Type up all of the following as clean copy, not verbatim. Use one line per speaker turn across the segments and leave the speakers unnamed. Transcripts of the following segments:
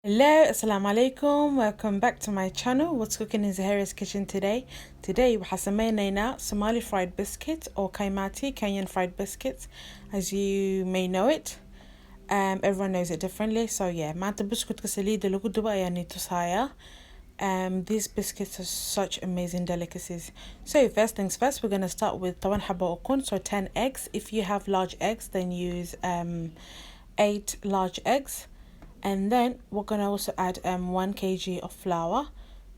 Hello, assalamu alaikum. Welcome back to my channel. What's cooking in Zahira's kitchen today? Today waxaa sameyneynaa Somali fried biscuits or Kaimati, Kenyan fried biscuits, as you may know it. Everyone knows it differently. So yeah, maanta buskudka Saliida lagu dubo ayaan ni tusaya. These biscuits are such amazing delicacies. So first things first, we're gonna start with 1 xabo ukun, so 10 eggs. If you have large eggs, then use 8 large eggs. And then we're gonna also add 1 kg of flour,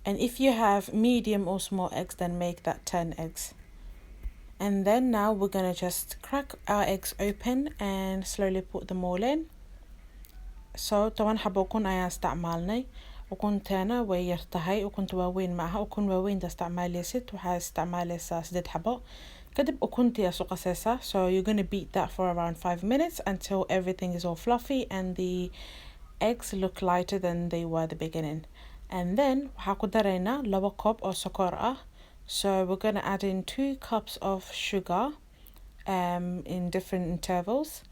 and if you have medium or small eggs, then make that 10 eggs. And then now we're gonna just crack our eggs open and slowly put them all in. So طبعا حبة ukun ayaan isticmaalnay. Ukunteena way yar tahay, ukunta waaweyn ma aha. Ukun waaweyn da isticmaalaysid waxaa isticmaalaysaa 3 xabo. Kadib ukuntii ayaa qasaysaa. So you're gonna beat that for around 5 minutes until everything is all fluffy and the eggs look lighter than they were at the beginning. And then waxaa ku daraynaa 2 koob oo sokor ah. So we're going to add in 2 cups of sugar in different intervals.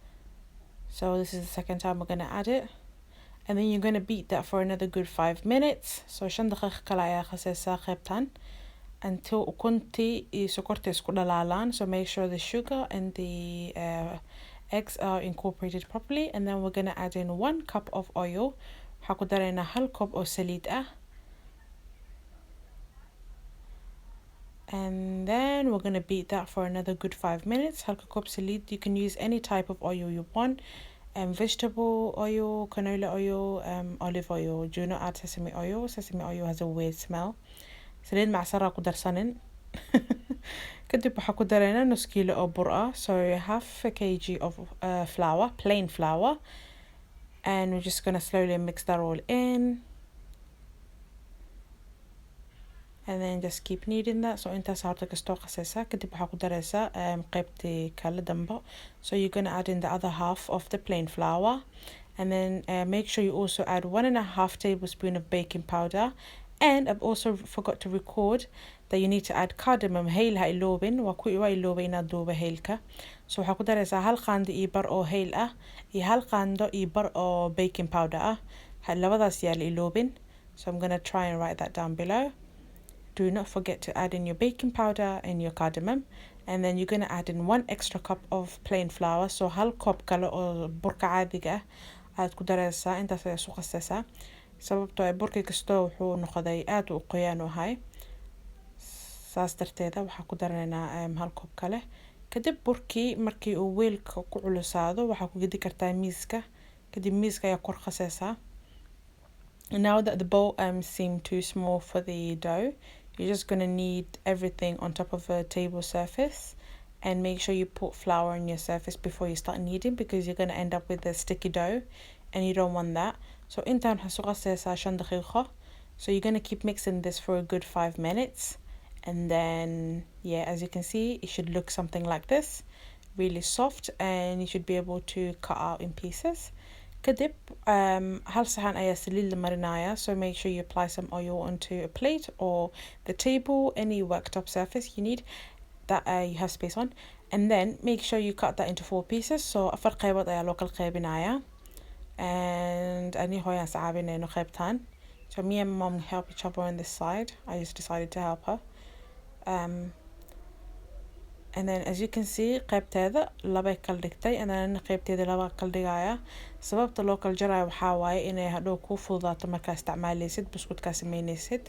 So this is the second time we're going to add it. And then you're going to beat that for another good 5 minutes. So 5 daqiiqo kale ayaa qasaysaa qaybtan until ukuntii iyo sokorta isku dhalaalaan. So make sure the sugar and the eggs are incorporated properly. And then we're going to add in 1 cup of oil. waxaa ku daraynaa 1 koob oo saliid ah. And then we're going to beat that for another good 5 minutes. 1 koob saliid, you can use any type of oil you want. Vegetable oil, canola oil, olive oil. Do not add sesame oil. Sesame oil has a weird smell. Saliid macsara ku darsanin. kadib waxaa ku daraynaa nus kiilo oo bur ah, so half a kg of flour, plain flour, and we're just going to slowly mix that all in, and then just keep kneading that. So intaas horta kastoo qasaysaa, kadib waxaa ku daraysaa qaybtii kale dambe. So you're going to add in the other half of the plain flour, and then make sure you also add 1.5 tablespoon of baking powder. And I've also forgot to record that you need to add cardamom. Hayl ha iloobin, waa ku iloobay inaad duuba haylka. So waxaa ku daraysaa 1 qaando iyo bar oo hayl ah iyo 1 qaando iyo bar oo baking powder ah. Labadaas yaa la iloobin. So I'm going to try and write that down below. Do not forget to add in your baking powder and your cardamom. And then you're going to add in 1 extra cup of plain flour. So 1 koob kale oo burka caadiga ah aad ku daraysaa, intaas ayaa isku qasaysaa. sababtoo ah burkii kastoo wuxuu noqday aad u qoyaan u ahay. saas darteeda waxaa ku daranaynaa 1 koob kale. kadib burkii markii uu weelka ku culusaado waxaa ku gedi kartaa miiska. kadib miiska ayaa kor qasaysaa. Now that the bowl seemed too small for the dough, you're just going to knead everything on top of a table surface, and make sure you put flour on your surface before you start kneading, because you're going to end up with a sticky dough and you don't want that. So intaan waxaa soo qasaysaa 5 daqiiqo. So you're going to keep mixing this for a good 5 minutes, and then yeah, as you can see, it should look something like this, really soft, and you should be able to cut out in pieces. kadib hal saxan ayaa saliid la marinaya, so make sure you apply some oil onto a plate or the table, any worktop surface you need that you have space on. And then make sure you cut that into 4 pieces. So 4 qaybood ayaa loo kala qaybinaya, and ani hooyaan sacaabinayno qaybtaan. So me and mom help each other on this side. I just decided to help her. And then as you can see, qaybteeda laba kala dhigtay, and then qaybteeda laba kala dhigaya. sababta loo kala jarayo waxaa waaye inay hadhow ku fududaato markaa isticmaalaysid buskudka sameynaysid.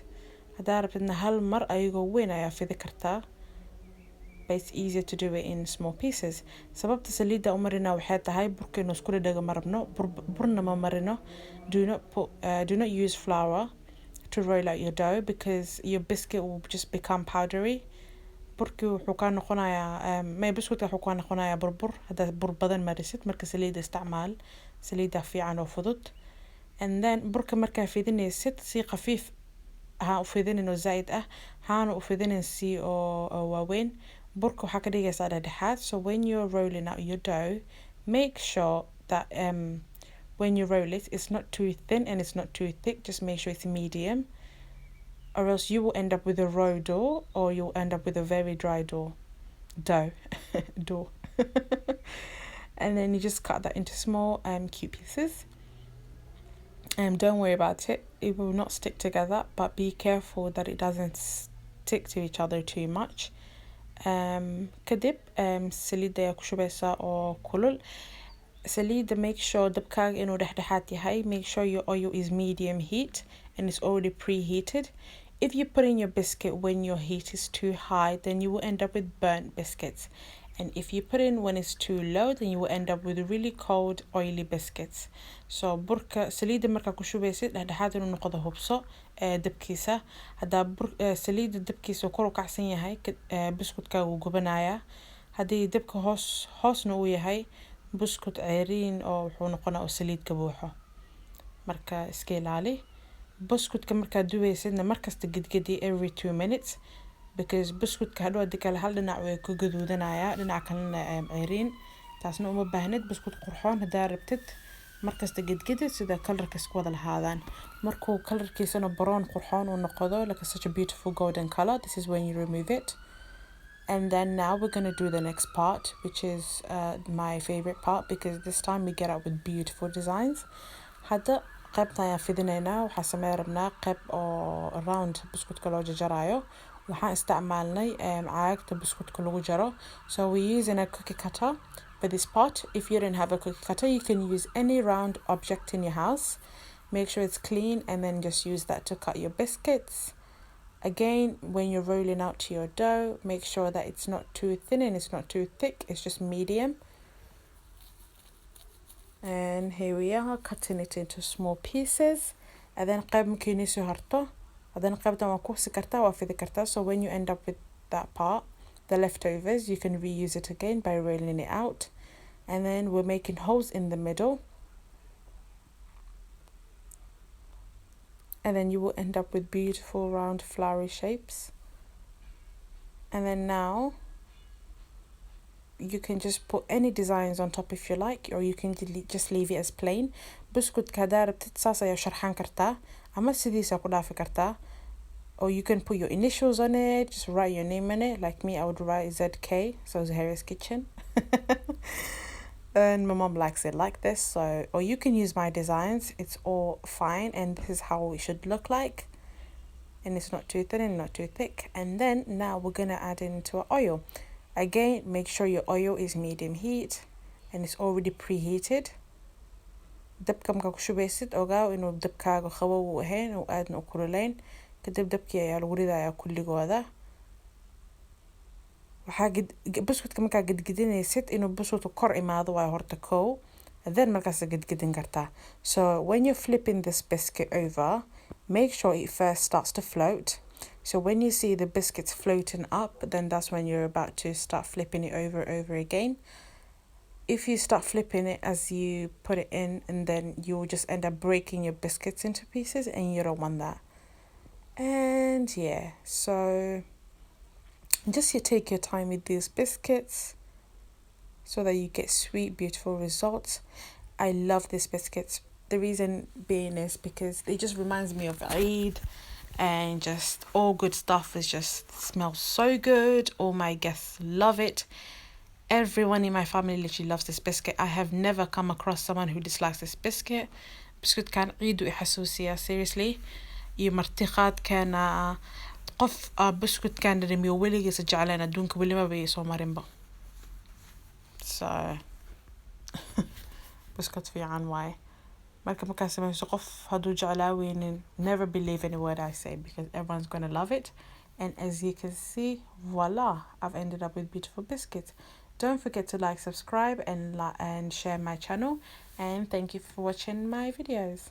haddaa rabtidna hal mar ayagoo weyn ayaa fidi kartaa, but it's easier to do it in small pieces. sababta saliida u marina waxay tahay burka inuu isku dhadhago ma rabno, burna ma marino. Do not use flour to roll out your dough, because your biscuit will just become powdery. burkii wuxuu ka noqonayaa buskudka wuxuu ka noqonayaa burbur haddaad bur badan marisid. marka saliida isticmaal, saliida fiican oo fudud. And then burka markaa fidinaysid si khafiif ha u fidinin oo zaid ah, haana u fidinin si oo waaweyn. burka waxaa ka dhigaysaa dhexdhexaad. So when you're rolling out your dough, make sure that when you roll it, it's not too thin and it's not too thick. Just make sure it's medium, or else you will end up with a raw dough, or you'll end up with a very dry dough. And then you just cut that into small cute pieces. Don't worry about it. It will not stick together, but be careful that it doesn't stick to each other too much. kadib saliida ayaa ku shubeysaa oo kulul. Saliida, make sure dabkaaga inuu dhexdhexaad yahay. Make sure your oil is medium heat and it's already preheated. If you put in your biscuit when your heat is too high, then you will end up with burnt biscuits. And if you put in when it's too low, then you will end up with really cold, oily biscuits. So burka saliida markaa ku shubeysid dhexdhexaad inuu noqdo hubso dabkiisa. Hadaa saliida dabkiisa kor u kacsan yahay, buskudka wuu gubanayaa. Haddii dabka hoosna uu yahay, buskud ceeriin oo wuxuu noqonaa oo saliid ka buuxo. Marka iska ilaali. Buskudka markaa duweysidna markasta gidgidi every 2 minutes, because buskudka hadhow haddii kale hal dhinac way ku gaduudanayaa, dhinaca kalena ceeriin. Taasna uma baahnid. Buskud qurxoon haddaa rabtid markasta gidgidi sida kalarka isku wada lahaadaan. Markuu kalarkiisana brown qurxoon uu noqdo, like such a beautiful golden color, this is when you remove it. And then now we're going to do the next part, which is my favorite part, because this time we get out with beautiful designs. Hadda qaybtan ayaan fidinaynaa. Waxaan sameyn rabnaa qayb oo around buskudka loo jaraayo. Waxaan isticmaalnay caagta buskudka lagu jaro. So we're using a cookie cutter for this part. If you don't have a cookie cutter, you can use any round object in your house. Make sure it's clean and then just use that to cut your biscuits. Again, when you're rolling out your dough, make sure that it's not too thin and it's not too thick. It's just medium. And here we are, cutting it into small pieces. And then qayb markay inii soo harto, haddana qaybtan waa ku si kartaa, waa fidi kartaa. So when you end up with that part, the leftovers, you can reuse it again by rolling it out. And then we're making holes in the middle. And then you will end up with beautiful round flowery shapes. And then now you can just put any designs on top if you like, or you can just leave it as plain. Buskudka hadaa rabtid saas ayaa sharxan kartaa ama sidiisa ku dhaafi kartaa. Or you can put your initials on it, just write your name on it. Like me, I would write ZK, so Zahira's Kitchen. And my mom likes it like this, so, or you can use my designs. It's all fine, and this is how it should look like. And it's not too thin and not too thick. And then now we're gonna add into our oil. Again, make sure your oil is medium heat and it's already preheated. Dabka markaa ku shubeysid ogaaw inuu dabkaaga qabow u ahayn oo aadna u kululayn. Kadib dabkii ayaa lagu ridayaa kulligooda. Buskudka markaa gidgidinaysid inuu buskudku kor imaado waa horta kow, then markaas gidgidin kartaa. So when you're flipping this biscuit over, make sure it first starts to float. So when you see the biscuits floating up, then that's when you're about to start flipping it over again. If you start flipping it as you put it in, and then you'll just end up breaking your biscuits into pieces, and you don't want that. And yeah, so just you take your time with these biscuits so that you get sweet, beautiful results. I love these biscuits. The reason being is because it just reminds me of Eid, and just all good stuff. Is just smells so good. All my guests love it. Everyone in my family literally loves this biscuit. I have never come across someone who dislikes this biscuit. Biscuit كان عيد ويحسوسيا seriously. يمرتقات كان قف بسكوت كان رمي ولي يسجعلنا دونك ولي ما بيسو مرنبا. So بسكوت في عن واي. مركب مكاسب يسقف هادو جعلاوي. Never believe any word I say, because everyone's gonna love it. And as you can see, voila, I've ended up with beautiful biscuits. Don't forget to like, subscribe, and share my channel. And thank you for watching my videos.